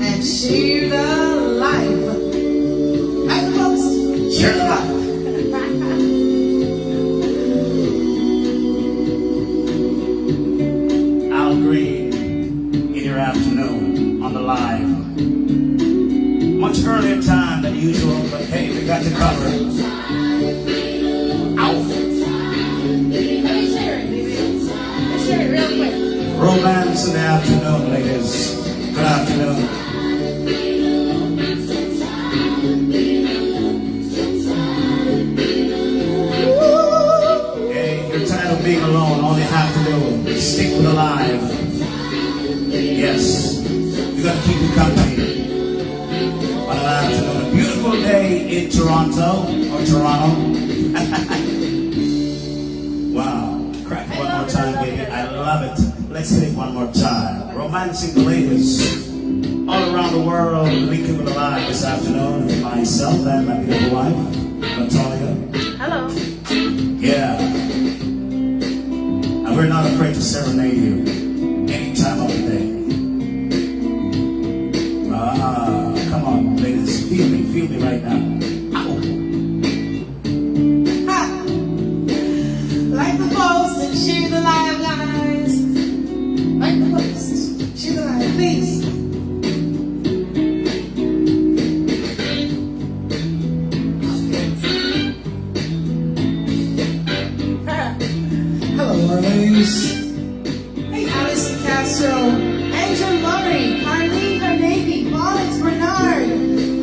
and share the life. Like the post, share the life. Al Green in your afternoon on the live. Much earlier time than usual, but hey, we got to cover. Ow. Let me share it, baby. Let's share it real quick. Romance in the afternoon, ladies. Good afternoon. Hey, if you're tired of being alone, all you have to do is stick with the live. Yes, you gotta keep it company. On an afternoon, a beautiful day in Toronto or Toronto. Wow, crack it one more time, baby. I love it. Let's hit it one more time. Romancing the ladies all around the world. Linking with the live this afternoon with myself and my beautiful wife, Latoya. Hello. Yeah. And we're not afraid to serenade you any time of the day. Come on, ladies. Feel me right now. Ow. Ha. Like the post and share the live, guys. Like the post, share the live, please. Hello, Marlies. Hey, Alison Castro, Angel Murray, Carlene Carnegie, Paulette Bernard,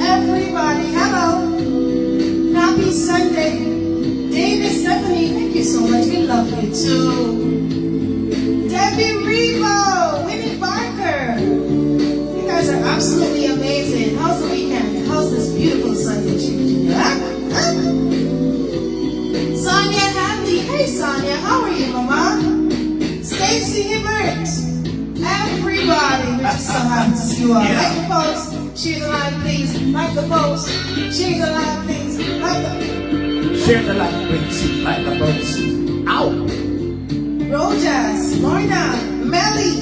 everybody, hello. Happy Sunday. David Stephanie, thank you so much. We love you too. Debbie Revo, Winnie Barker. You guys are absolutely amazing. How's the weekend? How's this beautiful Sunday treating you? Sonia Hanley. Hey Sonia, how are you, Mama? Stacy Hibbert. Everybody, we're just so happy to see you all. Yeah. Like the post, share the live, please. Like the post, share the live, please. Like the Share the live, please. Like the post. Ow. Rojas, Lorna, Melly,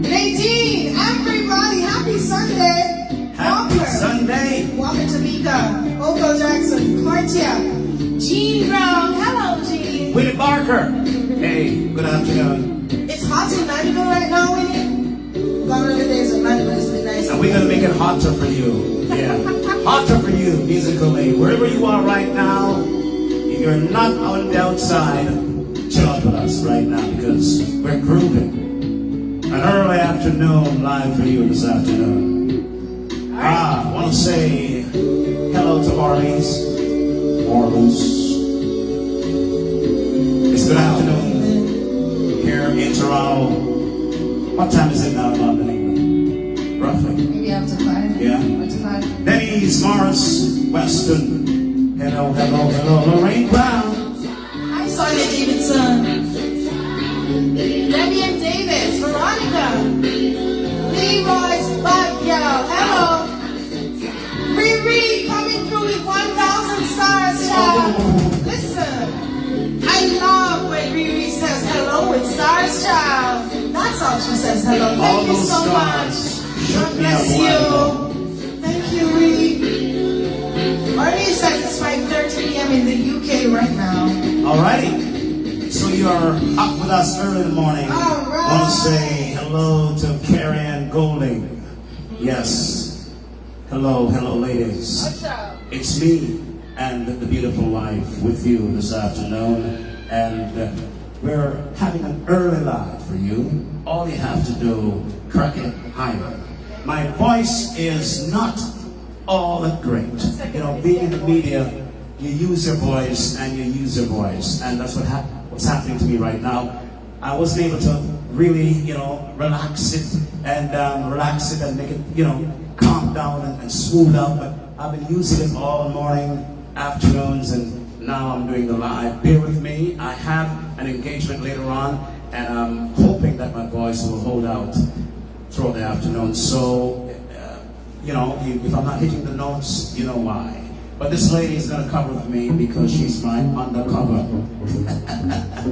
Nadine, everybody, happy Sunday. Happy Walker, Sunday. Walker Tamika, Oko Jackson, Clartia, Jean Brown, hello Jean. Winnie Barker. Hey, good afternoon. It's hot in Mandeville right now, Winnie. Gone are the days when Mandeville is really nice. And we're gonna make it hotter for you. Yeah. Hotter for you, musically. Wherever you are right now, if you're not on the outside, chill out with us right now because we're grooving. An early afternoon live for you this afternoon. I want to say hello to Marlies. It's good afternoon here in Toronto. What time is it now in London, England? Roughly. Maybe up to 5. Yeah. Up to 5. Denny's, Morris, Weston. Hello, hello, hello. Lorraine Brown. Hi, Sonia Davidson. Debbie and Davis, Veronica. Leroy's Bud Girl, hello. Riri coming through with 1,000 stars, child. Listen, I love when Riri says hello with stars, child. That's how she says hello. Thank you so much. God bless you. Thank you, Riri. Arnie says it's 5:30 p.m. in the UK right now. Alrighty. So you are up with us early in the morning. All right. I want to say hello to Carrie Ann Golding. Yes. Hello, hello, ladies. What's up? It's me and the beautiful wife with you this afternoon, and we're having an early live for you. All you have to do, crack it higher. My voice is not all that great. You know, being in the media, you use your voice and you use your voice, and that's what's happening to me right now. I wasn't able to really, relax it and make it, calm down and smooth out. But I've been using it all morning, afternoons, and now I'm doing the live. Bear with me. I have an engagement later on, and I'm hoping that my voice will hold out throughout the afternoon. So, if I'm not hitting the notes, you know why. But this lady is going to cover for me because she's my undercover.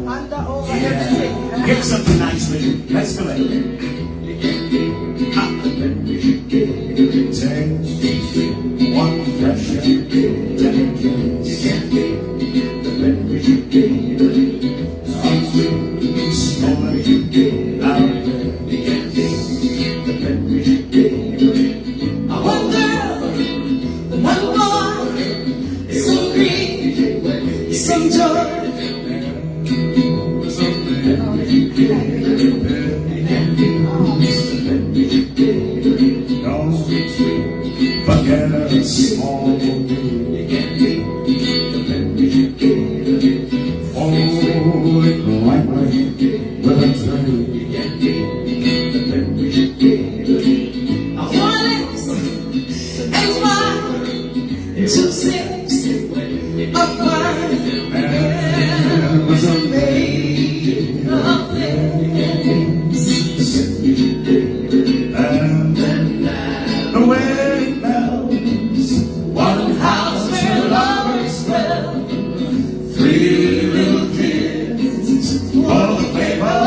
Under over Yeah. everything. Get something nice for you. Let's go. Take one fresh and tender kiss. Slowly out I wonder, one more, some grief, some joy. forget a small falling lightly with a dream. And one, two sips of wine. And was a Made of things. and the wedding bells, One house where lovers dwell. three little kids for the favor.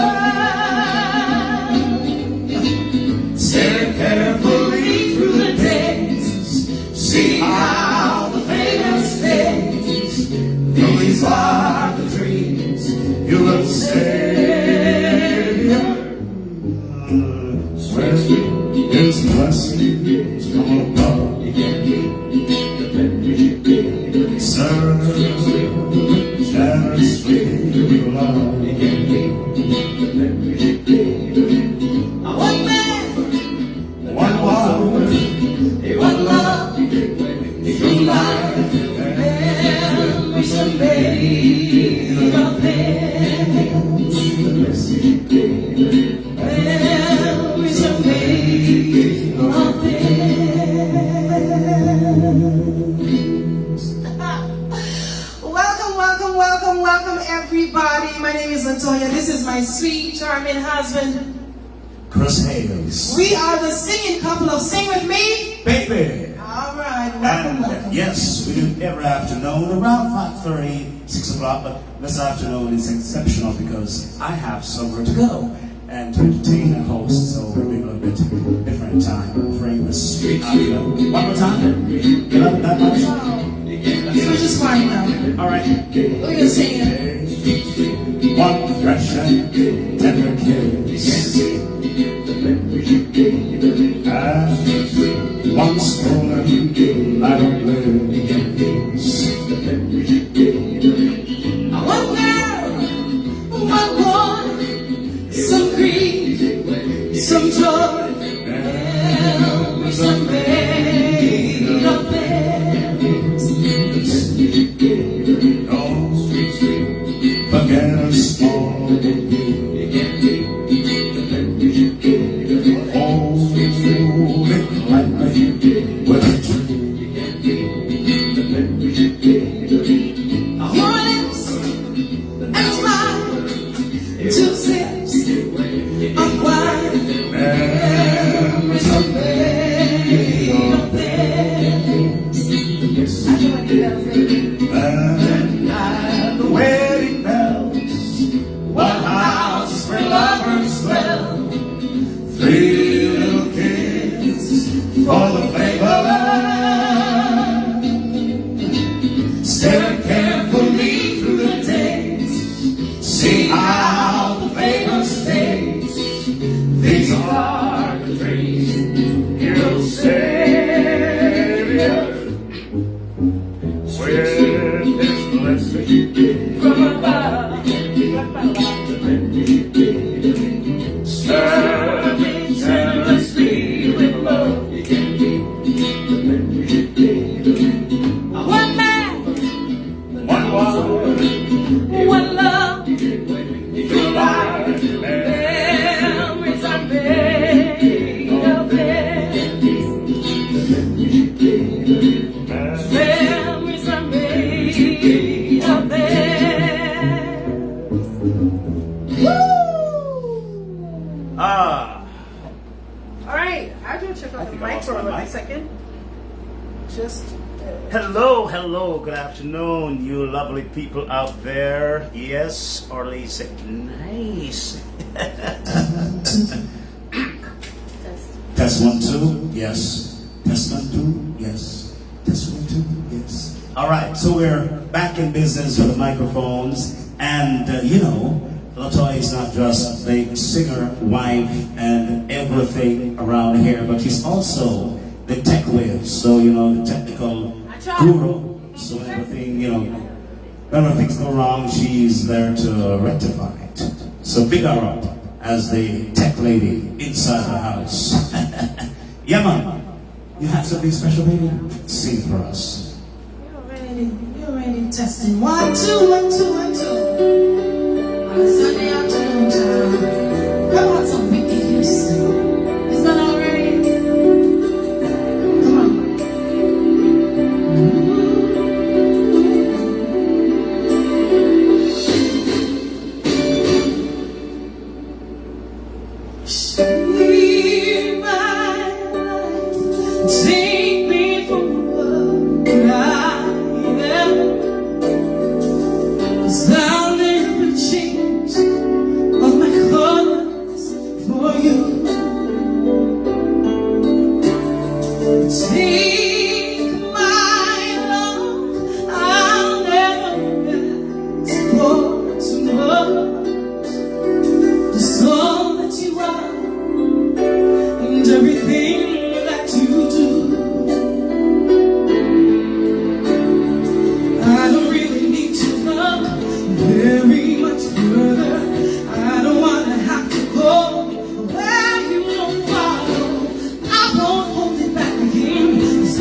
Stare carefully through the days. See how the favor stays. These are the dreams You will Savior, swear His blessings from above. Serve generously with love. One man, One woman, one love, through life. Memories are made of things. Memories are made of things. Welcome, everybody. My name is Latoya. This is my sweet, charming husband. Chris Hales, We are the singing couple of Sing With Me. baby. All right, welcome. Yes, we do every afternoon around 5:30, 6 o'clock, but this afternoon is exceptional because I have somewhere to go and to entertain and host, so we're doing a little bit different time frame this afternoon. One more time. Get up that much. You were just fine now. All right. We're gonna sing it. One fresh and tender kiss. And one stolen light of bliss. One girl, one boy, some grief, some joy. Memories are made of things. Don't forget a small hold it lightly with a dream. Your lips and smile, two sips of wine. Memories are made of things. I can do that for And the wedding bells, one house where lovers dwell, three little kids for the favor. Stare carefully through the days, see how the favor stays. These are the dreams, Hero Savior, with His blessing from above. Serving generously with love. one man, One woman, one love, through life. Memories are made of things. Memories are made of things. Woo! ah, All right, I do check out the think I mic lost for my a mic. second. Just. Hello, good afternoon, you lovely people out there. Yes, or Lisa, nice. test 1, 2, yes. Test 1, 2, yes. Test 1, 2, yes. All right, so we're back in business with the microphones, and you know, Latoya is not just the singer, wife, and everything around here, but she's also the tech whiz. So you know, the technical guru. So everything, you know, whenever things go wrong, she's there to rectify it. So big her up as the tech lady inside the house. Yeah, man. You have something special, baby? Sing for us. You're ready. Testing 1, 2, 1, 2, 1, 2. On a Sunday afternoon, child. How about some Whitney Houston? Is that all right? Come on. Save my life. Take me from what I am. 'Cause I'll never change all my colors for you. Take my love. I'll never ask for too much. Just all that you are and everything that you do. I don't really need to look very much further. I don't wanna have to go where you don't follow. I won't hold it back again. 'Cause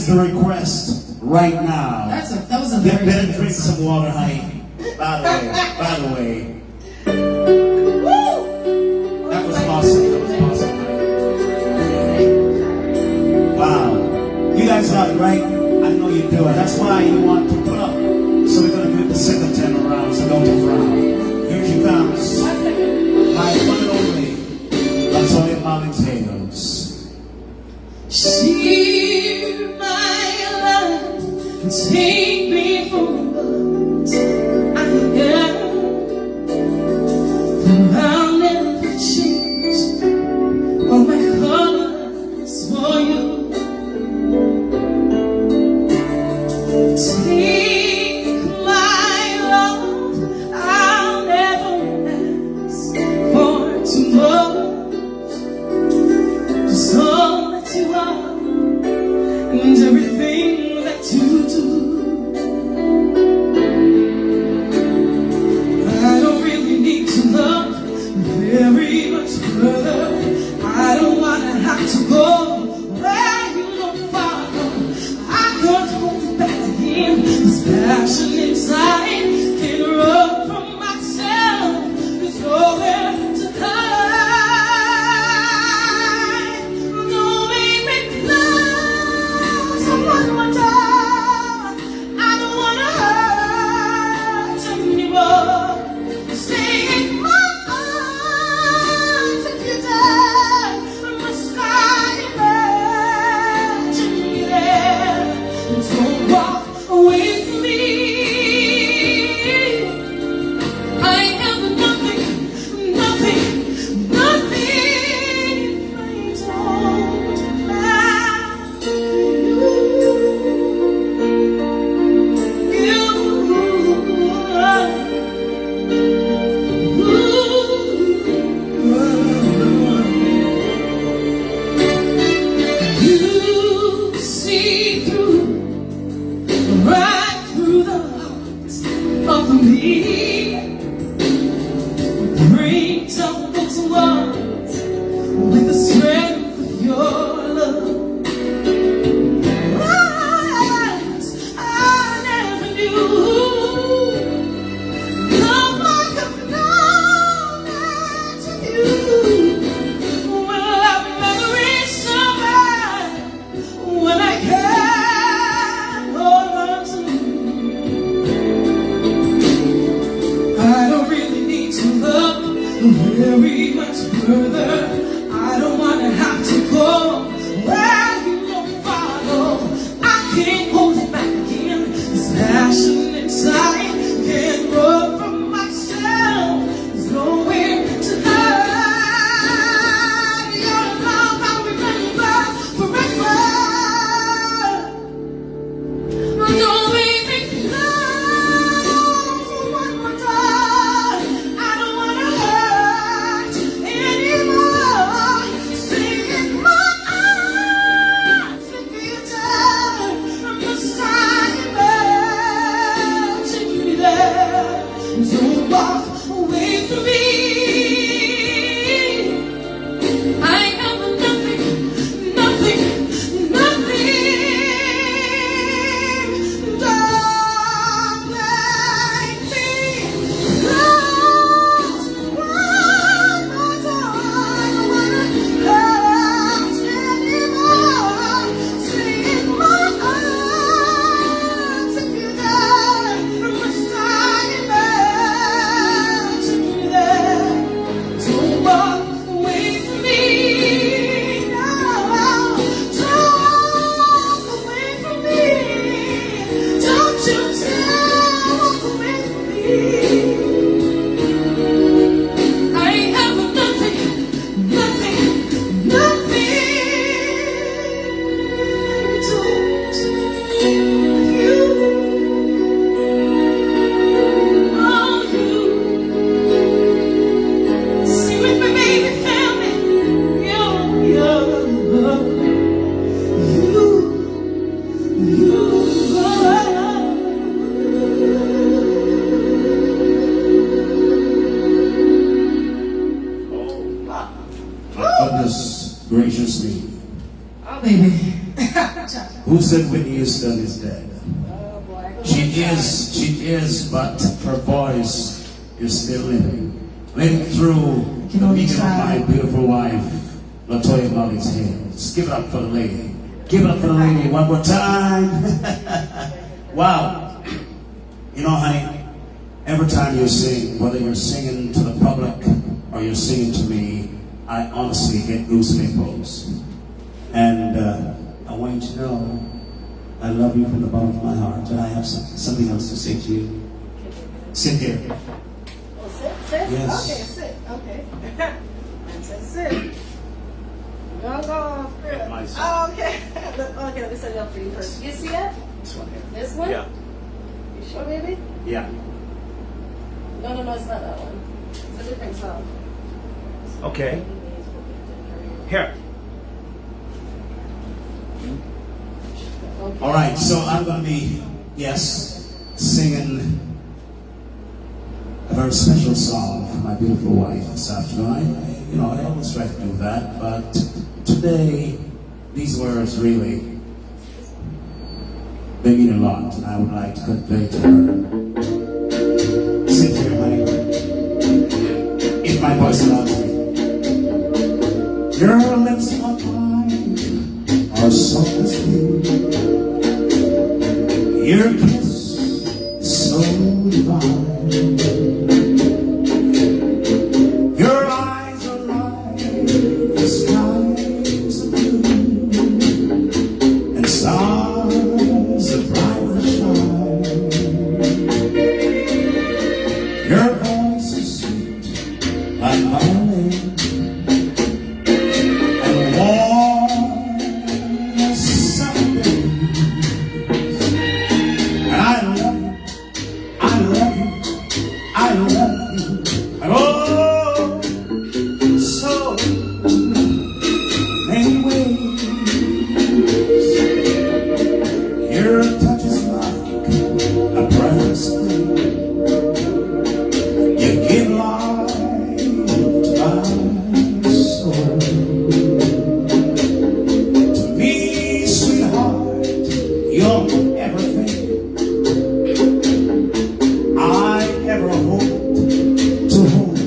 the request right now. That was a You very better good drink song. some water, honey. By the way, Woo! that was awesome. That was awesome, honey. Wow. You guys love it, right? I know you do it. That's why you want to put up. So we're going to do the second time around, so don't you frown. Here she comes. My one and only Latoya Molly-Tails. Shear my life and take me for what I am. For I'll never change all my colors for you. Take my love, I'll never ask for too much. Just all that you are and everything that you do. I don't really need to look very much further. I don't wanna have to go where you don't follow. I can't hold it back again. This passion inside can't run from myself. There's nowhere to hide. Don't make me close one more time. I don't wanna hurt anymore. Stay in my arms if you dare. Must I imagine you there? Don't walk away from me. I have nothing, nothing, nothing if I don't have you. You see through, right through the heart of me. Bring down those walls with the strength of your love. I never knew love like I've known it to you. Will I memory survive when I can't hold on to you? I don't really need to look very much further. I don't wanna have to go where you don't follow. I can't hold it back again. This passion inside can't run from myself. There's nowhere to hide. Your love I'll remember forever. Don't make me close one more time. I don't wanna hurt anymore. Stay in my arms if you dare. Must I imagine you there? Don't walk away from me. I have nothing, nothing, nothing. Don't make me close one more time. I wanna hurt anymore. Stay in my arms if you dare. Must I imagine you there? Don't walk away from me. No, don't walk away from me. Don't you dare walk away from me. I have nothing, nothing, nothing. Don't you? Oh, you. Sing with me, baby, family. You. Who said Whitney Houston is dead? Oh boy. She is, but her voice is still living. Living through the medium of my beautiful wife, Latoya Molly's hands. Give it up for the lady. Give it up for the lady one more time. Wow. You know, honey, every time you sing, whether you're singing to the public or you're singing to me, I honestly get goosebumps. And I want you to know I love you from the bottom of my heart, and I have something else to say to you. Sit here. Oh, sit? Yes. Okay, sit. Okay. I said sit. Don't go off. Get my seat. Oh, okay. Okay, let me set it up for you first. You see it? This one here. This one? Yeah. You sure, baby? Yeah. No, it's not that one. It's a different song. Okay. Here. Okay. All right, so I'm going to be, yes, singing a very special song for my beautiful wife this afternoon. I always try to do that, but today, these words really, they mean a lot, and I would like to convey to her. Sit here, honey. If my voice allows me. Your lips are mine, are soft as dew. Your kiss is so divine. Your eyes are like the skies of blue, and stars that brightly shine. Your voice is sweet like violin, and warm as summer days. And I love you, I love you, I love you. And oh, so many ways. Your touch is like a breath of spring. You give life to my soul. To me, sweetheart, you're everything I ever hoped to hold.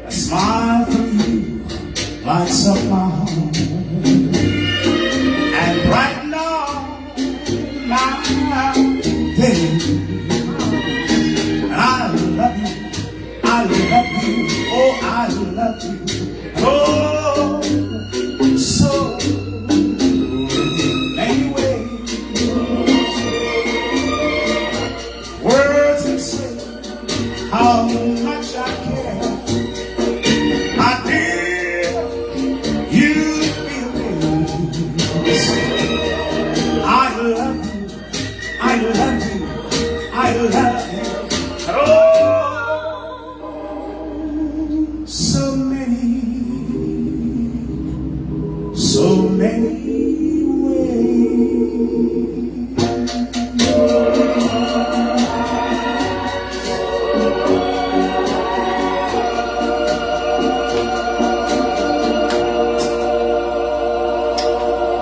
A smile from you lights up my heart and brighten up my day. And I love you, I love you, oh I love you, oh so many ways. Words can say how much I care. My dear, you feel I love you, I love you, I love you. Oh, so many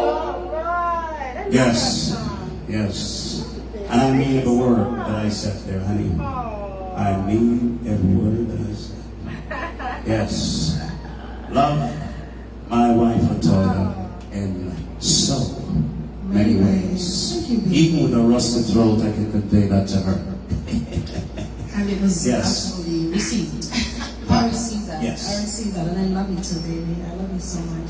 Alright. I love that Yes, song. yes. And I mean every word that I said there, honey. Oh. I mean every word that I said. Yes. Love my wife Latoya in so many ways. Thank you, baby. Even with a rusty throat, I can convey that to her. And it was Yes. absolutely received. I received that. Yes. I received that, and I love you too, baby. I love you so much.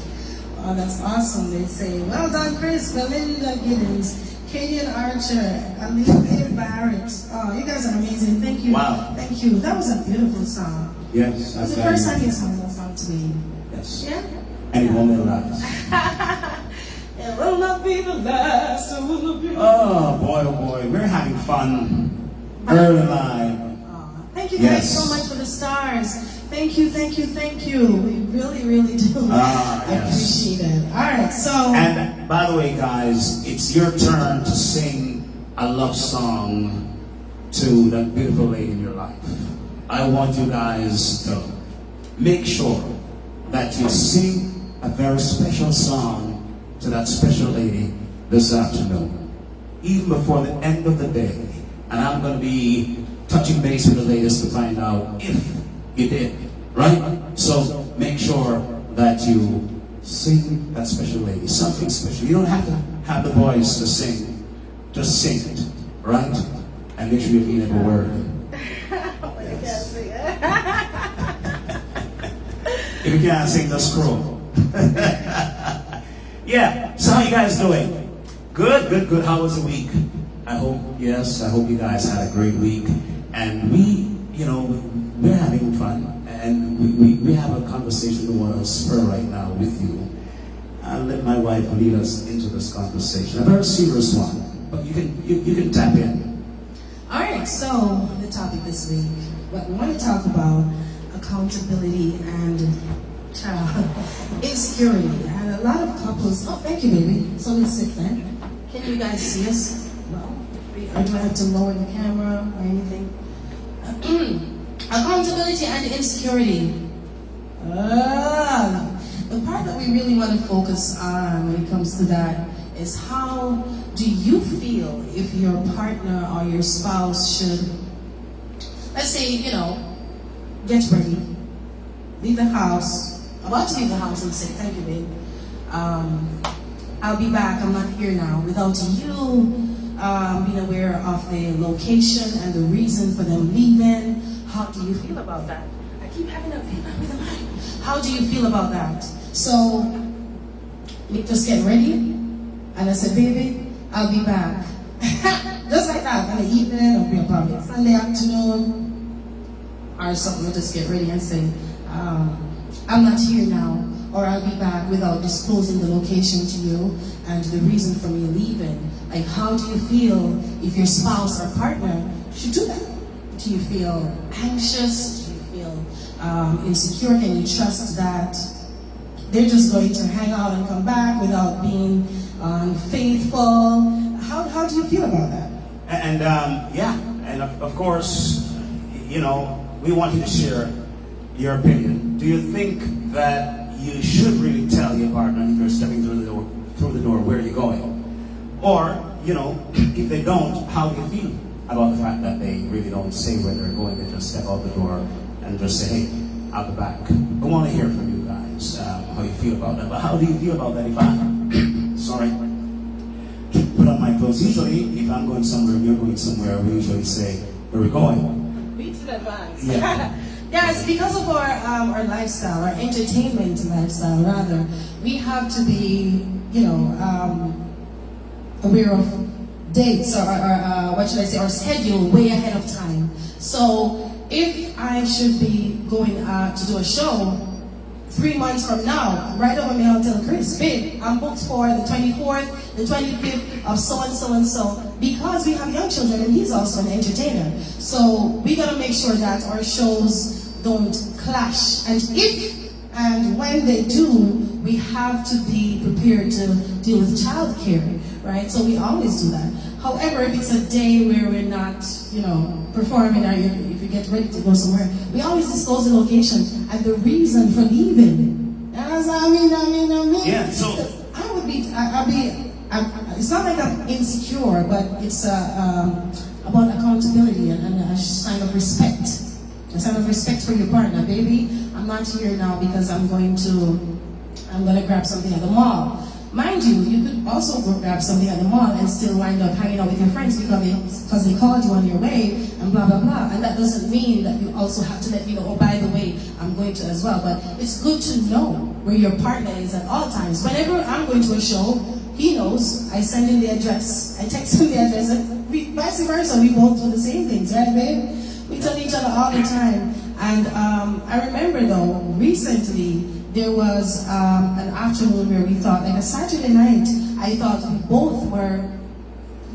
Oh, that's awesome. They say, well done, Chris, Belinda Giddens, Kadian Archer, Alethea Barrett. Oh, you guys are amazing. Thank you. Wow. Thank you. That was a beautiful song. Yes, It was the I'm first glad time you- you sang that song to me. Yes. Yeah? And it won't be the last. It will not be the last. It will not be. Oh boy, we're having fun. Early live. Thank you Yes. guys so much for the stars. Thank you, thank you, thank you. We really, really do. Ah, I yes. appreciate it. All right, so. And by the way, guys, it's your turn to sing a love song to that beautiful lady in your life. I want you guys to make sure that you sing a very special song to that special lady this afternoon, even before the end of the day. And I'm going to be touching base with the ladies to find out if you did, right? So make sure that you sing that special lady, something special. You don't have to have the voice to sing, just sing it, right? And make sure you mean every word. Yes. If you can't sing, just scroll. Yeah, so how you guys doing? Good, good, good. How was the week? I hope you guys had a great week. And we're having fun. And we have a conversation we want to spur right now with you. I'll let my wife lead us into this conversation. A very serious one, but you can tap in. All right, so the topic this week, what we want to talk about, accountability and insecurity. And a lot of couples, oh, thank you, baby. So we sit there. Can you guys see us? Well, or do I have to lower the camera or anything? Accountability and insecurity. The part that we really want to focus on when it comes to that is how do you feel if your partner or your spouse should, let's say, get ready, leave the house, about to leave the house and say, thank you, babe. I'll be back, I'm not here now, without you being aware of the location and the reason for them leaving. How do you feel about that? I keep having a feedback with the mic. How do you feel about that? So, we just get ready, and I said, baby, I'll be back. Just like that, in the evening, or probably Sunday afternoon, or something, we'll just get ready and say, I'm not here now, or I'll be back without disclosing the location to you and the reason for me leaving. Like, how do you feel if your spouse or partner should do that? Do you feel anxious? Do you feel insecure? Can you trust that they're just going to hang out and come back without being unfaithful? How do you feel about that? And of course, we want you to share your opinion. Do you think that you should really tell your partner if you're stepping through the door where you're going? Or, if they don't, how do you feel about the fact that they really don't say where they're going? They just step out the door and just say, hey, I'll be back. I want to hear from you guys, how you feel about that. But how do you feel about that if put on my clothes? Usually, if I'm going somewhere and you're going somewhere, we usually say, where are we going? Weeks in advance. Yeah. Yes, because of our lifestyle, our entertainment lifestyle, rather, we have to be, aware of dates or what should I say, our schedule way ahead of time. So if I should be going to do a show 3 months from now, right over me, I'll tell Chris, babe, I'm booked for the 24th, the 25th of so and so and so, because we have young children and he's also an entertainer. So we gotta make sure that our shows don't clash. And if and when they do, we have to be prepared to deal with childcare, right? So we always do that. However, if it's a day where we're not, performing, or if you get ready to go somewhere, we always disclose the location and the reason for leaving. As I mean. Yeah, so it's not like I'm insecure, but it's about accountability and a sign of respect. A sign of respect for your partner. Baby, I'm not here now because I'm going to grab something at the mall. Mind you, you could also go grab something at the mall and still wind up hanging out with your friends because they called you on your way and blah, blah, blah. And that doesn't mean that you also have to let you know, oh, by the way, I'm going to as well. But it's good to know where your partner is at all times. Whenever I'm going to a show, he knows. I send him the address. I text him the address. And vice versa, we both do the same things, right, babe? We tell each other all the time. And I remember, though, recently, there was an afternoon where we thought, like a Saturday night, I thought we both were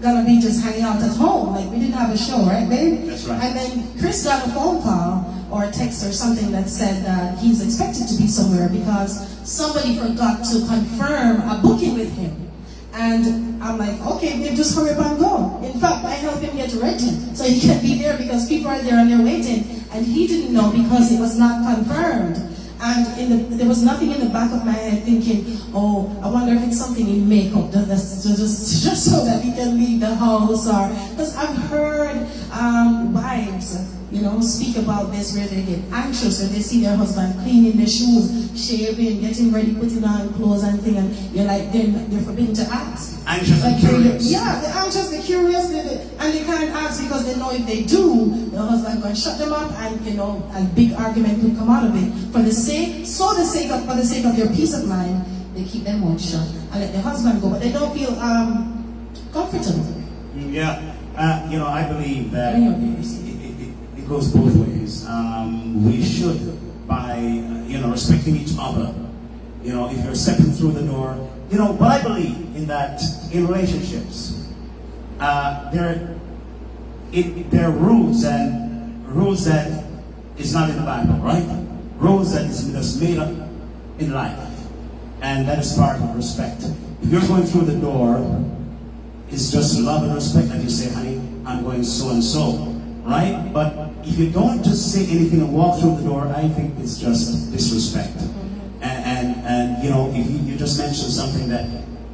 gonna be just hanging out at home. Like, we didn't have a show, right, babe? That's right. And then Chris got a phone call or a text or something that said that he's expected to be somewhere because somebody forgot to confirm a booking with him. And I'm like, okay, babe, just hurry up and go. In fact, I helped him get ready so he can be there because people are there and they're waiting. And he didn't know because it was not confirmed. And there was nothing in the back of my head thinking, oh, I wonder if it's something in makeup, just so that he can leave the house. Or because I've heard wives, speak about this, where they get anxious when they see their husband cleaning their shoes, shaving, getting ready, putting on clothes and things, and you're like, then they're forbidden to ask. Anxious and curious. Yeah, they're anxious, they're curious, and they can't ask because they know if they do, the husband going to shut them up, and a big argument could come out of it. For the sake of their peace of mind, they keep their mouth shut and let the husband go, but they don't feel comfortable. Yeah, I believe that it goes both ways. We should, by respecting each other. If you're stepping through the door, but I believe in that in relationships, there are rules that is not in the Bible, right? Rules that is just made up in life, and that is part of respect. If you're going through the door, it's just love and respect that you say, honey, I'm going so and so, right? But if you don't just say anything and walk through the door, I think it's just disrespect. And if you just mentioned something that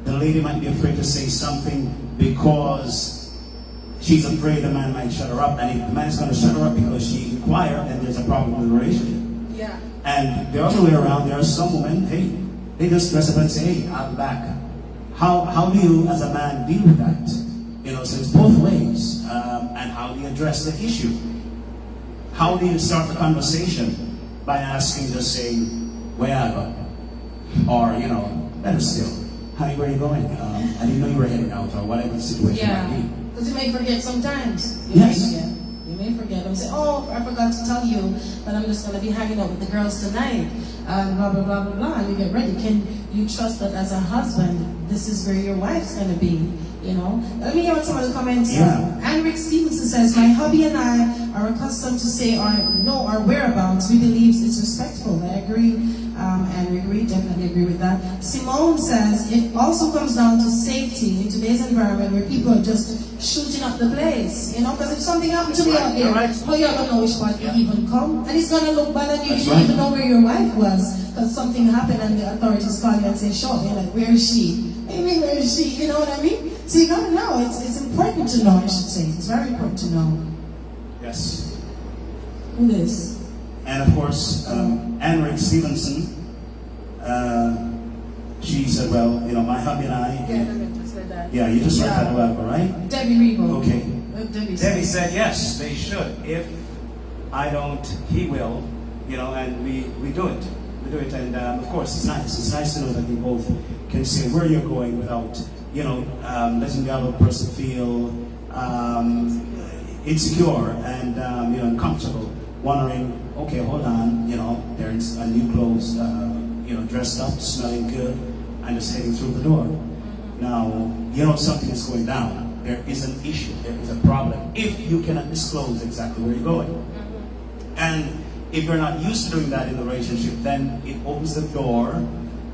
the lady might be afraid to say something because she's afraid the man might shut her up, and if the man is going to shut her up because she inquired, then there's a problem with the relationship. Yeah. And the other way around, there are some women, hey, they just dress up and say, hey, I'm back. How do you, as a man, deal with that? So it's both ways. And how do you address the issue? How do you start the conversation? By asking, just saying, where I go? Or, better still, honey, where are you going? I didn't know you were heading out, or whatever the situation might be. Because you may forget sometimes. Yes. You may forget. I'm saying, oh, I forgot to tell you that I'm just going to be hanging out with the girls tonight. And blah, blah, blah, blah, blah. And you get ready. Can you trust that as a husband, this is where your wife's going to be? Let me hear what some of the comments are. Henrik Stevenson says, my hubby and I are accustomed to say or know our whereabouts. We believe it's respectful. I agree. And we definitely agree with that. Simone says, it also comes down to safety in today's environment where people are just shooting up the place. Because if something happened to me out there, how you don't know which part you even come? And it's going to look bad on you. You don't even know where your wife was because something happened and the authorities call you and say, sure. You're like, where is she? What do you mean, where is she? You know what I mean? So you gotta know. It's important to know, I should say. It's very important to know. Yes. Who is? And of course, Henrik Stevenson, she said, well, my hubby and I. Yeah, just like that. Yeah, you just read that about her, right? Debbie Rebo. Okay. Debbie said yes, they should. If I don't, he will. And we do it. We do it, and of course, it's nice. It's nice to know that you both can say where you're going without, letting the other person feel insecure and uncomfortable, wondering, okay, hold on, there's a new clothes, dressed up, smelling good, and just heading through the door. Now, something is going down. There is an issue. There is a problem. If you cannot disclose exactly where you're going, and if you're not used to doing that in the relationship, then it opens the door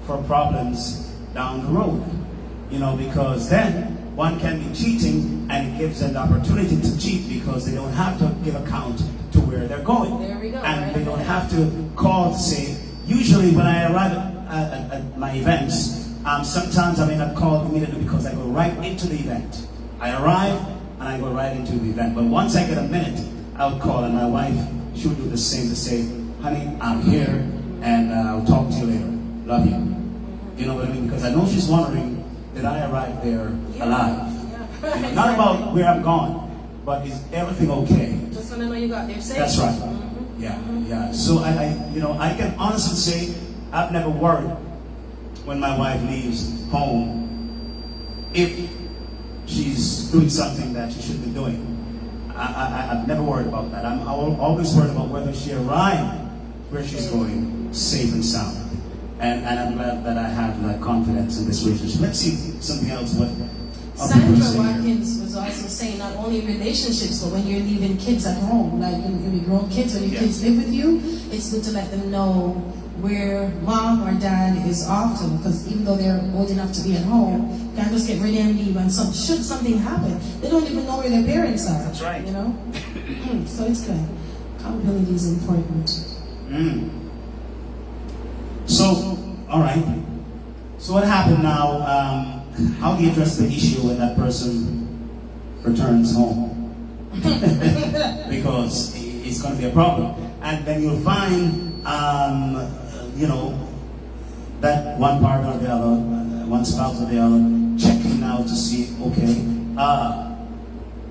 for problems down the road. Because then one can be cheating and it gives them the opportunity to cheat because they don't have to give account to where they're going. There we go. And they don't have to call to say, usually when I arrive at my events, sometimes I may not call immediately because I go right into the event. I arrive and I go right into the event. But once I get a minute, I would call, and my wife, she would do the same to say, honey, I'm here and I'll talk to you later. Love you. You know what I mean? Because I know she's wondering, did I arrive there alive? Yeah. Not about where I'm gone, but is everything okay? Just want to know you got there safe. That's right. Yeah. So I can honestly say I've never worried when my wife leaves home if she's doing something that she shouldn't be doing. I've never worried about that. I'm always worried about whether she arrived where she's going safe and sound. And I'm glad that I have that confidence in this relationship. Let's see something else. What Sandra Watkins was also saying not only relationships, but when you're leaving kids at home, like when grown kids, when your kids live with you, it's good to let them know where mom or dad is off to, because even though they're old enough to be at home, you can't just get ready and leave, and should something happen, they don't even know where their parents are. That's right. So it's good. Accountability is important. So, all right. So what happened now? How do you address the issue when that person returns home? Because it's going to be a problem. And then you'll find, you know, that one partner or the other, one spouse or the other, checking now to see, okay.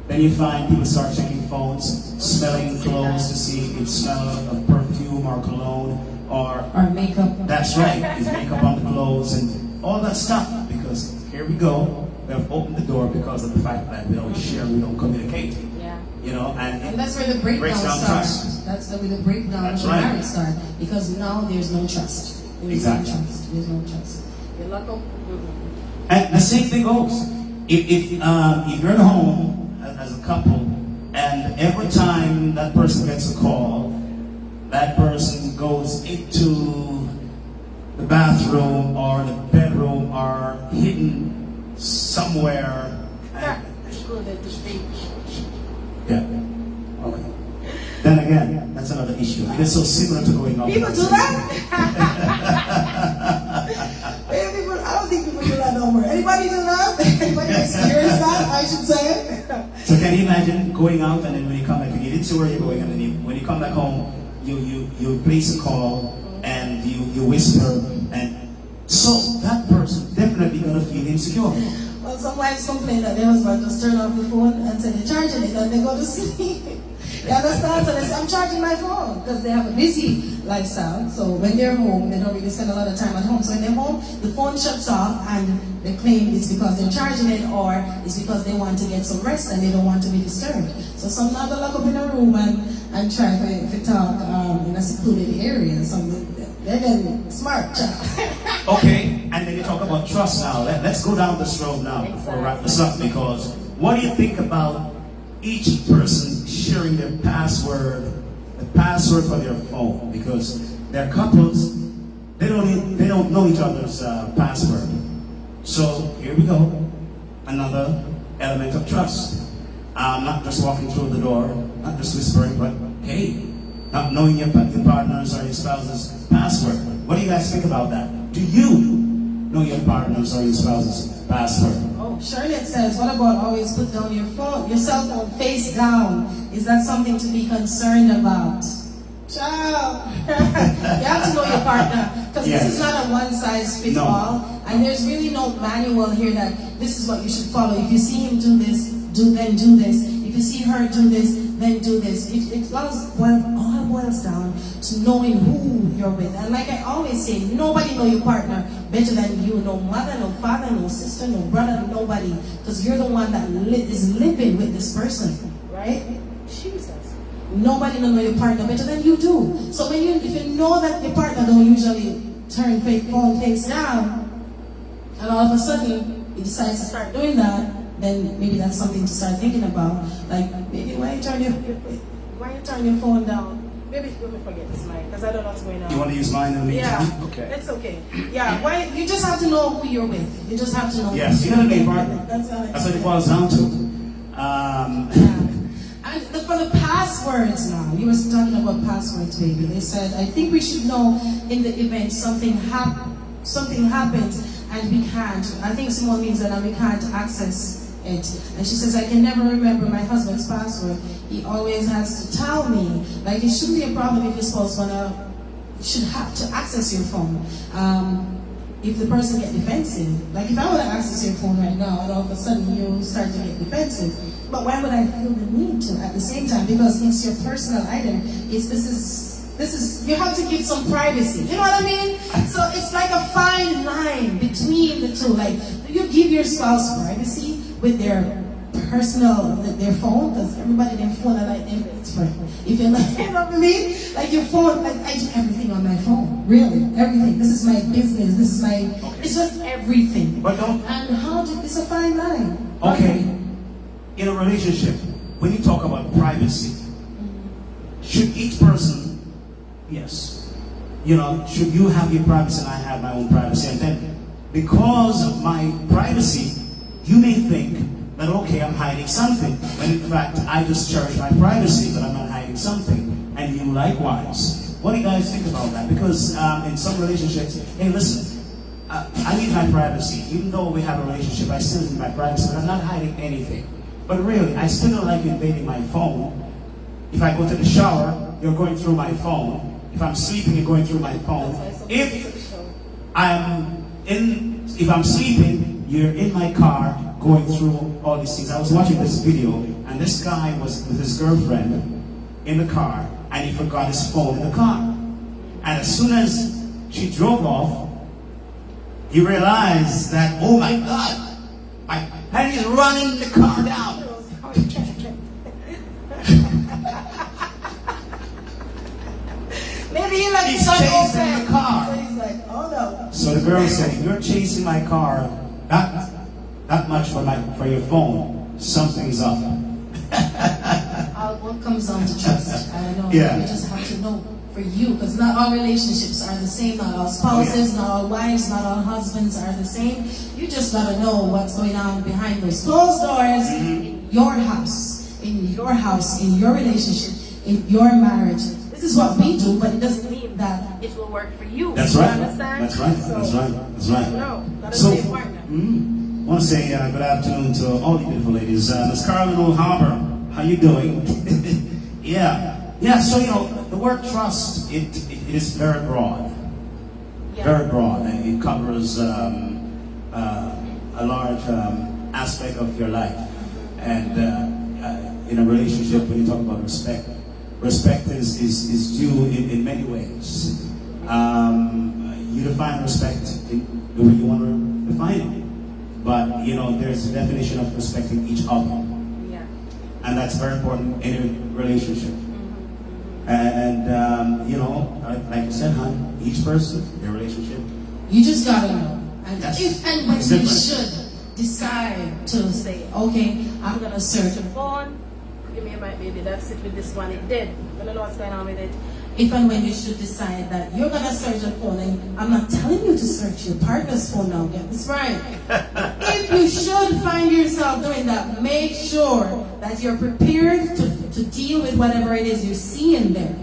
Then you find people start checking phones, smelling clothes to see if smell of perfume or cologne or makeup. That's right, is makeup on the clothes and all that stuff. Because here we go, we have opened the door because of the fact that we don't share, we don't communicate. Yeah. You know, And that's where the breakdown breaks down starts. trust. That's where the breakdown That's of the right. marriage starts. Because now there's no trust. There's Exactly. no trust. There's no trust. You're lucky. And the same thing goes. If you're at home as a couple, and every time that person gets a call, that person goes into the bathroom or the bedroom or hidden somewhere. Yeah. Okay. Then again, that's another issue. It is so similar to going out. People do that? People, I don't think people do that no more. Anybody do that? Anybody experience that, I should say? So can you imagine going out and then when you come back, you didn't see where you're going, and then when you come back home, you place a call and you whisper, and so that person definitely gonna feel insecure. Well, some wives complain that their husband just turn off the phone and say they're charging it and they go to sleep. You understand? So they say, I'm charging my phone because they have a busy lifestyle. So when they're home, they don't really spend a lot of time at home. So when they're home, the phone shuts off and they claim it's because they're charging it or it's because they want to get some rest and they don't want to be disturbed. So some now they lock up in a room and try to talk in a secluded area. They're getting smart, child. Okay, and then you talk about trust now. Let's go down this road now before we wrap this up, because what do you think about each person sharing their password, the password for their phone? Because they're couples, they don't know each other's password. So here we go, another element of trust. Not just walking through the door, not just whispering, but hey, not knowing your partner's or your spouse's password. What do you guys think about that? Do you know your partner's or your spouse's password? Oh, Charlotte says, what about always put down your phone, your cell phone face down? Is that something to be concerned about? Child, you have to know your partner, because Yes. this is not a one-size-fits-all, and there's really no manual here that this is what you should follow. If you see him do this, then do this. If you see her do this, then do this. It all boils down to knowing who you're with. And like I always say, nobody know your partner better than you. No mother, no father, no sister, no brother, nobody. Because you're the one that is living with this person, right? Jesus. Nobody know your partner better than you do. So if you know that your partner don't usually turn phone face down, and all of a sudden he decides to start doing that, then maybe that's something to start thinking about. Like, maybe why you turn your phone down? Maybe let me forget this mic because I don't know what's going on. You want to use mine in the meantime? Yeah, Okay. it's okay. Yeah, why? You just have to know who you're with. You just have to know. Yes, you gotta know your partner. That's all I That's what it boils down to. And for the passwords now, you were talking about passwords, baby. They said, I think we should know in the event something happens and we can't. I think Simone means that we can't access it. And she says, I can never remember my husband's password. He always has to tell me. Like, it shouldn't be a problem if your spouse should have to access your phone. If the person get defensive, like if I want to access your phone right now and all of a sudden you start to get defensive, but why would I feel the need to at the same time? Because it's your personal item. This is you have to give some privacy. You know what I mean? So it's like a fine line between the two. Like, do you give your spouse privacy with their their phone? Because everybody their phone are like their best friend. If you're like, you know what I mean? Like your phone, like I do everything on my phone. Really, everything. This is my business. This is my. Okay. It's just everything. But don't. And it's a fine line. Okay. In a relationship, when you talk about privacy, should each person, yes, should you have your privacy and I have my own privacy? And then, because of my privacy, you may think that, okay, I'm hiding something. When in fact, I just cherish my privacy, but I'm not hiding something. And you likewise. What do you guys think about that? Because in some relationships, hey, listen, I need my privacy. Even though we have a relationship, I still need my privacy, but I'm not hiding anything. But really, I still don't like you invading my phone. If I go to the shower, you're going through my phone. If I'm sleeping, you're going through my phone. If I'm sleeping, you're in my car going through all these things. I was watching this video, and this guy was with his girlfriend in the car, and he forgot his phone in the car. And as soon as she drove off, he realized that, oh my God, and he's running the car down. Maybe he like He's chasing the car. So he's like, oh no. So the girl said, if you're chasing my car that much for your phone, something's up. What comes down to trust? I know. Yeah. You just have to know for you, because not all relationships are the same. Not all spouses, not all wives, not all husbands are the same. You just gotta know what's going on behind those closed doors in your house, in your relationship, in your marriage. This is what we do, but it doesn't mean that it will work for you. That's You right. understand? That's right. So, That's right. That's right. No, gotta So, stay partner. I want to say good afternoon to all the beautiful ladies. Miss Carolyn O'Harbour, how you doing? Yeah. So the word trust it is very broad, very broad, and it covers a large aspect of your life. And in a relationship, when you talk about respect, respect is due in many ways. You define respect in the way you want to define it, but there's a definition of respecting each other. And that's very important in a relationship. And like you said, hon, each person, their relationship. You just gotta know. And Yes. if and when It's you different. should decide to say, okay, I'm gonna search a phone. Give me my baby, that's it with this one, it did. I don't know what's going on with it. If and when you should decide that you're gonna search a phone, and I'm not telling you to search your partner's phone now, get this right. If you should find yourself doing that, make sure that you're prepared to deal with whatever it is you see in there.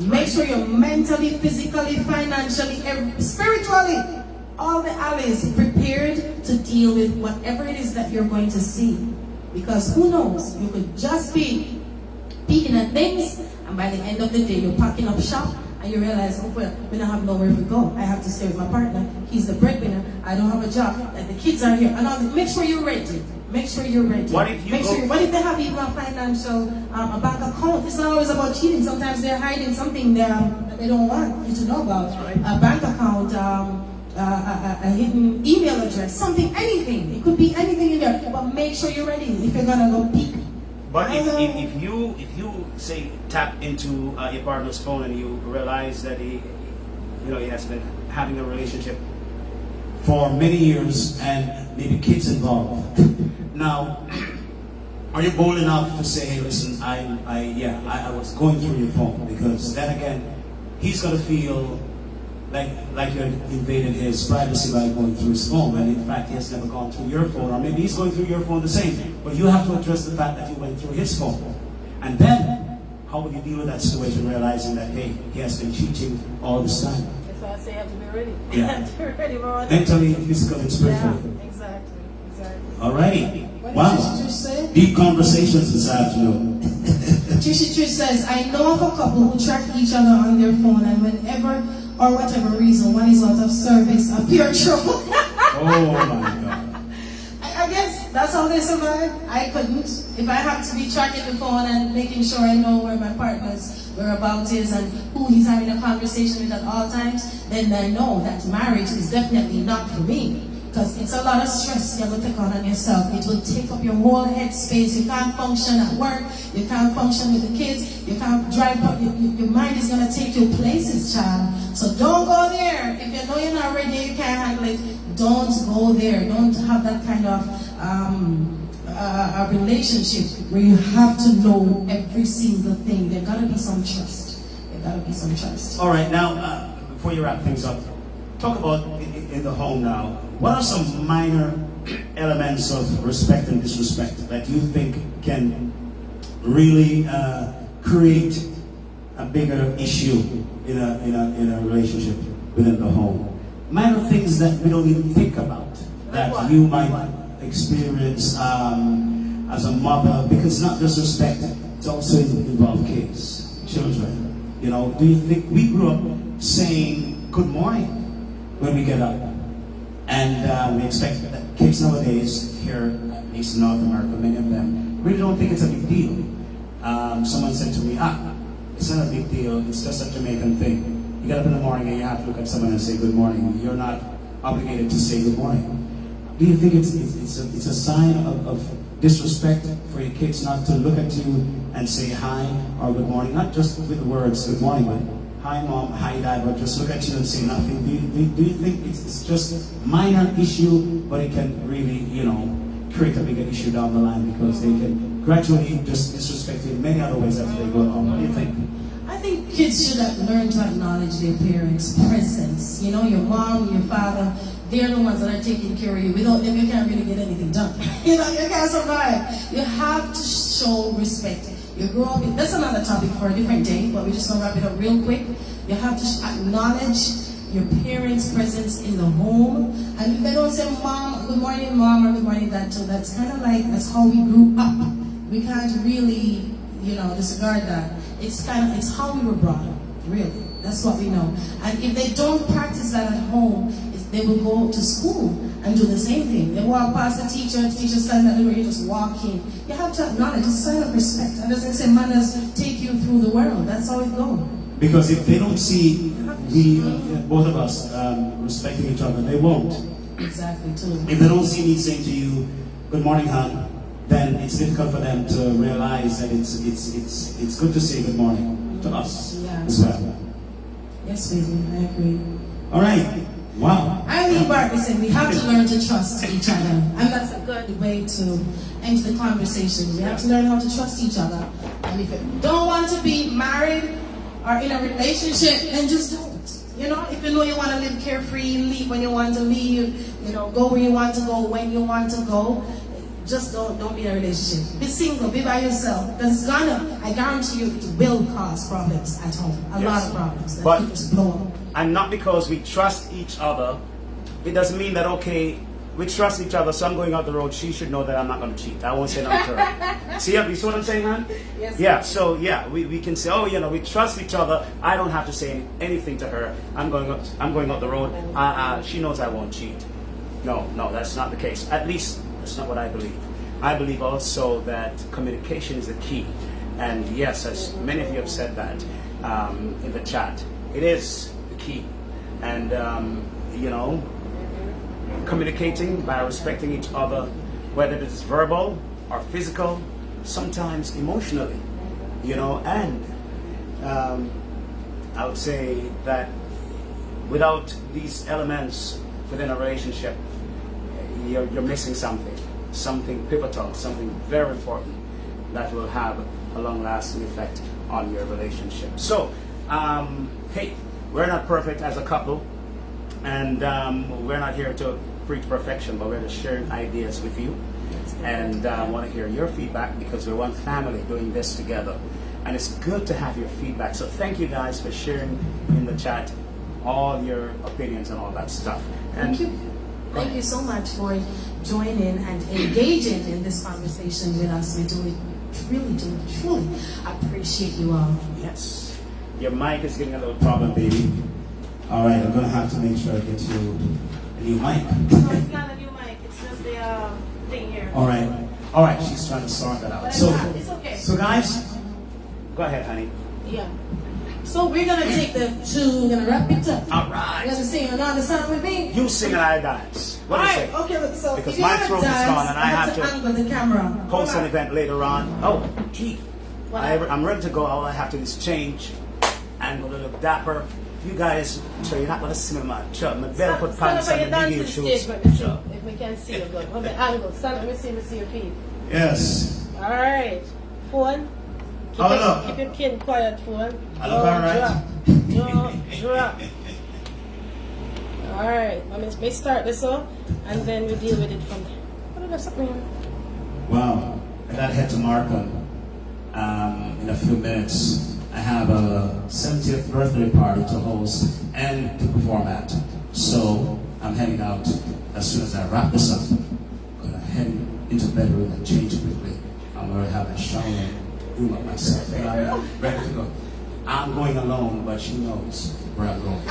Make sure you're mentally, physically, financially, spiritually, all the alleys prepared to deal with whatever it is that you're going to see. Because who knows, you could just be peeking at things, and by the end of the day, you're packing up shop, and you realize, oh well, we don't have nowhere to go. I have to stay with my partner. He's the breadwinner. I don't have a job. And the kids are here. And all this. Make sure you're ready. Make sure you're ready. What if what if they have even a financial, a bank account? It's not always about cheating. Sometimes they're hiding something that they don't want you to know about. A bank account, a hidden email address, something, anything. It could be anything in there. But make sure you're ready if you're gonna go peek. But if you say tap into your partner's phone and you realize that he has been having a relationship for many years and maybe kids involved, now are you bold enough to say, hey, listen, I was going through your phone? Because then again, he's gonna feel like you invaded his privacy by going through his phone, and in fact he has never gone through your phone, or maybe he's going through your phone the same. But you have to address the fact that you went through his phone. And then, how would you deal with that situation, realizing that, hey, he has been cheating all this time? That's why I say you have to be ready. Yeah. You have to be ready for all that. Mentally, physically, and spiritually. Yeah, exactly. Alrighty. What Wow. did Trish say? Deep conversations this afternoon. Trish says, I know of a couple who track each other on their phone, and whenever or whatever reason one is out of service, appear trouble. Oh my God. I guess that's how they survive. I couldn't. If I have to be tracking the phone and making sure I know where my partner's whereabouts is and who he's having a conversation with at all times, then I know that marriage is definitely not for me. Because it's a lot of stress you're going to take on yourself. It will take up your whole head space. You can't function at work. You can't function with the kids. You can't drive. Your mind is going to take you places, child. So don't go there. If you know you're not ready, you can't handle it, don't go there. Don't have that kind of a relationship where you have to know every single thing. There got to be some trust. There got to be some trust. All right, now, before you wrap things up, talk about in the home now. What are some minor elements of respect and disrespect that you think can really create a bigger issue in a relationship within the home. Minor things that we don't even think about that you might experience as a mother, because not just respect, it's also involve kids, children. You know, do you think we grew up saying good morning when we get up? And we expect that kids nowadays, here, at least in North America, many of them, really don't think it's a big deal. Someone said to me, it's not a big deal, it's just a Jamaican thing. You get up in the morning and you have to look at someone and say good morning. You're not obligated to say good morning. Do you think it's a sign of disrespect for your kids not to look at you and say hi or good morning? Not just with the words good morning, but hi mom, hi dad, but just look at you and say nothing. Do you think it's just a minor issue, but it can really, you know, create a bigger issue down the line because they can gradually just disrespect you in many other ways after they go along? What do you think? I think kids should learn to acknowledge their parents' presence. You know, your mom, your father, they're the ones that are taking care of you. Without them, you can't really get anything done. You know, you can't survive. You have to show respect. You grow up, that's another topic for a different day, but we're just going to wrap it up real quick. You have to acknowledge your parents' presence in the home. And if they don't say, mom, good morning, mom, or good morning, dad, so that's kind of like, that's how we grew up. We can't really, you know, disregard that. It's how we were brought up, really. That's what we know. And if they don't practice that at home, they will go to school and do the same thing. They walk past the teacher standing at the door, you just walk in. You have to acknowledge, it's a sign of respect. And as I say, manners take you through the world. That's how it goes. Because if they don't see both of us respecting each other, they won't. Exactly, too. If they don't see me saying to you, good morning, hon, then it's difficult for them to realize that it's good to say good morning to us as well. Yes, baby, I agree. All right. Wow. Eileen Bartley said we have to learn to trust each other. And that's a good way to end the conversation. We have to learn how to trust each other. And if you don't want to be married or in a relationship, then just don't. You know, if you know you want to live carefree, leave when you want to leave, you know, go where you want to go, when you want to go. Just don't be in a relationship. Be single, be by yourself. Because I guarantee you, it will cause problems at home. A lot of problems. That But, people just blow up. and not because we trust each other, it doesn't mean that, okay, we trust each other, so I'm going out the road, she should know that I'm not going to cheat. I won't say nothing to her. See, you see what I'm saying, hon? Yes. Yeah, so yeah, we can say, oh, you know, we trust each other. I don't have to say anything to her. I'm going out the road. She knows I won't cheat. No, that's not the case. At least, that's not what I believe. I believe also that communication is the key. And yes, as many of you have said that in the chat, it is the key. And, you know, communicating by respecting each other, whether it is verbal or physical, sometimes emotionally, you know, and I would say that without these elements within a relationship, you're missing something pivotal, something very important that will have a long-lasting effect on your relationship. So, hey, we're not perfect as a couple, and we're not here to preach perfection, but we're just sharing ideas with you, and I want to hear your feedback because we're one family doing this together, and it's good to have your feedback. So thank you guys for sharing in the chat all your opinions and all that stuff. And Thank you. Thank you so much for joining and engaging in this conversation with us. We do truly appreciate you all. yes, your mic is getting a little problem, baby. All right, I'm gonna have to make sure I get you a new mic. No, it's not a new mic. It's just the thing here. All right, she's trying to sort that out. But So, it's okay. so guys, go ahead, honey. Yeah. So we're gonna take the two, we're gonna wrap it up. All We're right, gonna sing another song with me. you sing and I dance. What do you say? Okay, look, so Because if you my wanna throat is dance, gone and I have to angle the camera. Host an event later on. Oh, gee, I'm ready to go. All I have to do is change and go to look dapper. You guys, sure you're not gonna see me, man. Sure, my barefoot pants Stand and up the on your biggie dancing shoes. stage, let me see Sure. if we can see you good. From the angle, stand up, let me see your feet. Yes. All right, phone. Keep your kin quiet, phone. I look all right. Don't drop. All right, let me start this up, and then we deal with it from there. What did I say? Wow. I gotta head to Markham in a few minutes. I have a 70th birthday party to host and to perform at. So I'm heading out as soon as I wrap this up. I'm gonna head into the bedroom and change quickly. I'm gonna have a shower and room up myself. And I'm ready to go. I'm going alone, but she knows where I'm going.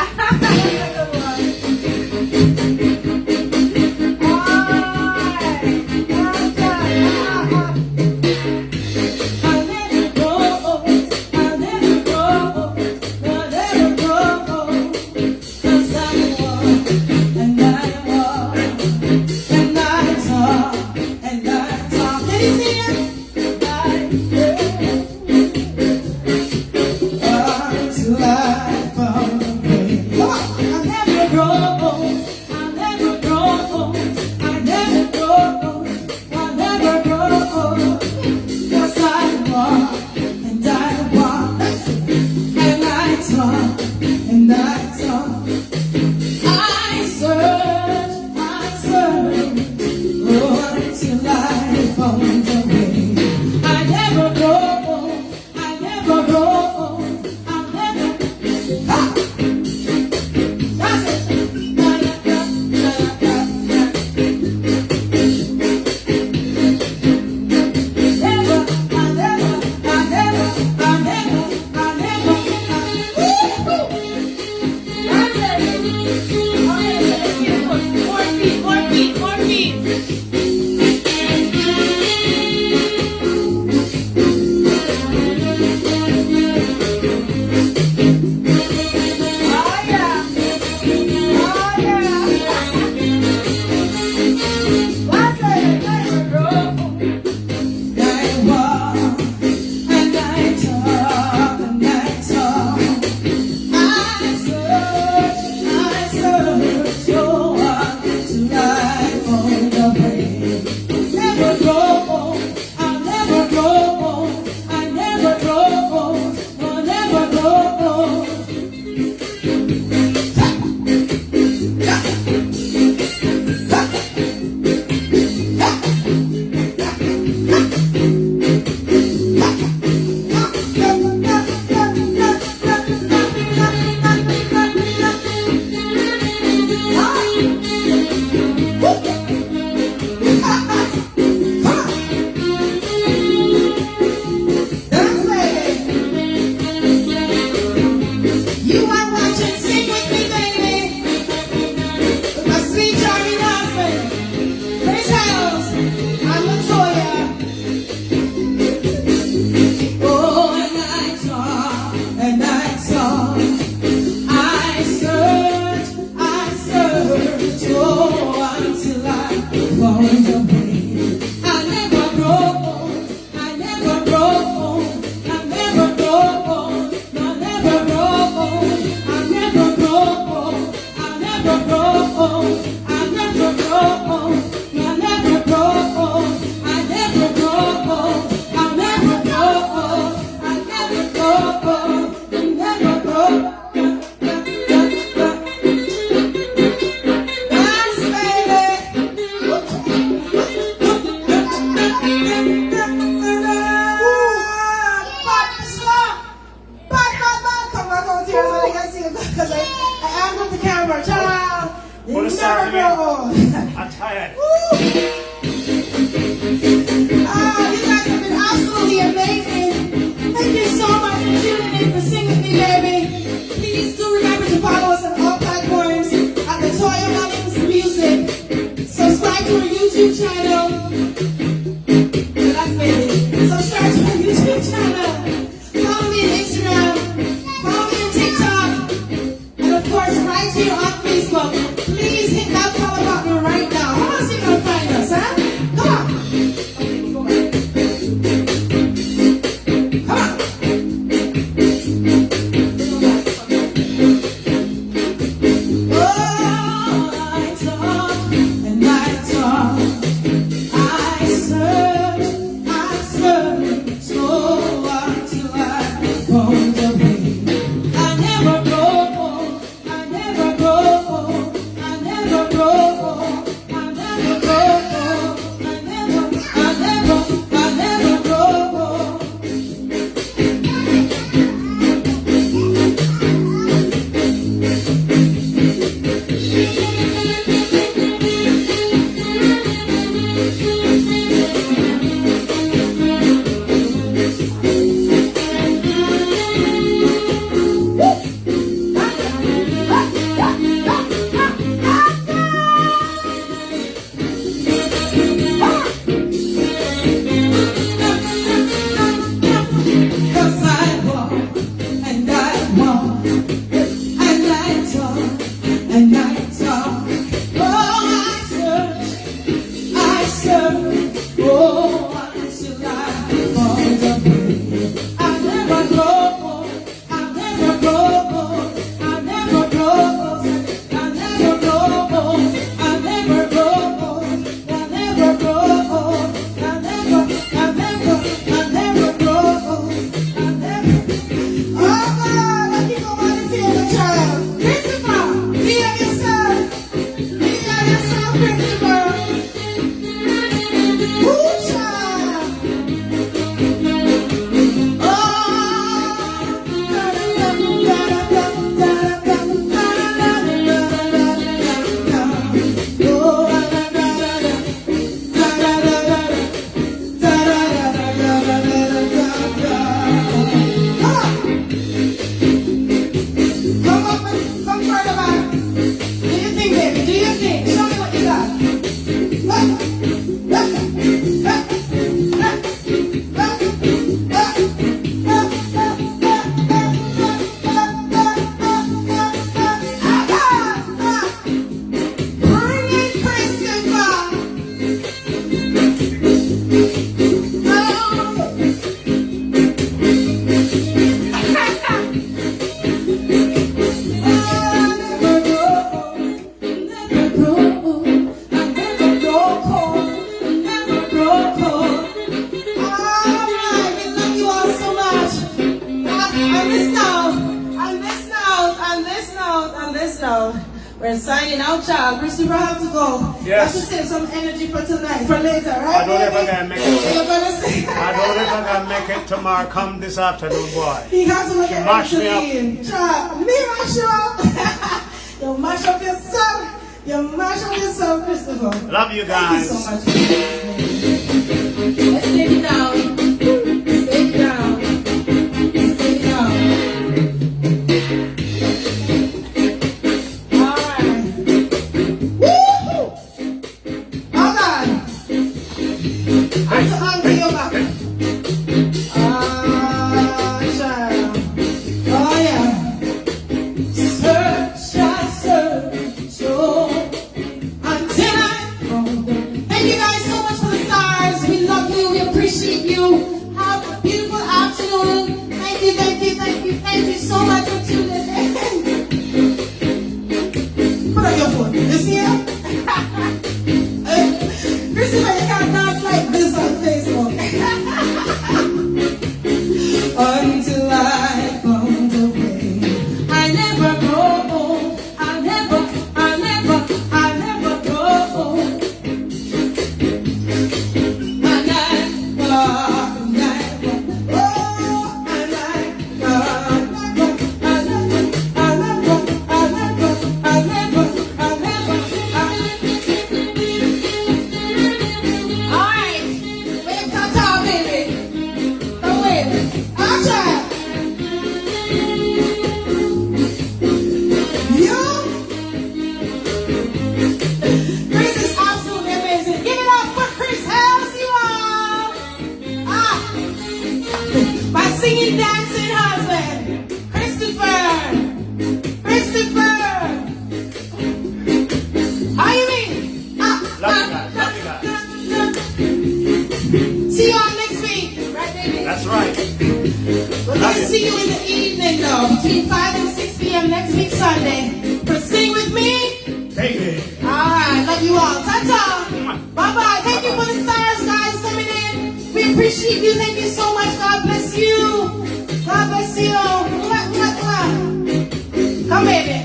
I'm tired. You guys have been absolutely amazing. Thank you so much for tuning in, for singing with me, baby. Please do remember to follow us on all platforms at Latoya Mullins Music. Subscribe to our YouTube channel. That's baby. Subscribe to our YouTube channel. Follow me on Instagram. Follow me on TikTok. And of course, right here on Facebook. Please hit that follow button right now. I want to see if you can find us, huh? Come on. Come on. Oh, I talk and I talk. I this now. We're signing out, child. Christopher have to go. Yes. Have to save some energy for tonight, for later, right? I don't know if I baby? can make it. You're gonna say. I don't know if I can make it tomorrow. Come this afternoon, boy. He has to make it Mash me up. insulin. Child, me mash you up. You mash up yourself. You mash up yourself, Christopher. Love you guys. Thank you so much. Let's take it down. Let's take it down. Let's take it down. All right. Woo-hoo! Hold on. I'm to uncle your back. Child. Oh, yeah. Search, I search, oh, until I found them. Thank you guys so much for the stars. We love you. We appreciate you. Have a beautiful afternoon. Thank you, thank you, thank you, thank you so much for tuning in. Put on your phone. You see it? Christopher, you can't dance like this on Facebook. Until I found a way. I never grow old. I never grow old. Alright, wave Tata, baby. Don't wave. Action! You? Chris is absolutely amazing. Give it up for Chris. How's you all? My singing, dancing husband, Christopher. How you mean? Love you guys. Love you guys. See you all next week, right, baby? That's right. We're going to see you in the evening, though, between 5 and 6 p.m. next week, Sunday. For Sing With Me. Baby. All right, love you all. Ta-ta. Bye-bye. Thank you for the stars, guys, coming in. We appreciate you. Thank you so much. God bless you. God bless you. Mwah, mwah, mwah. Come, baby.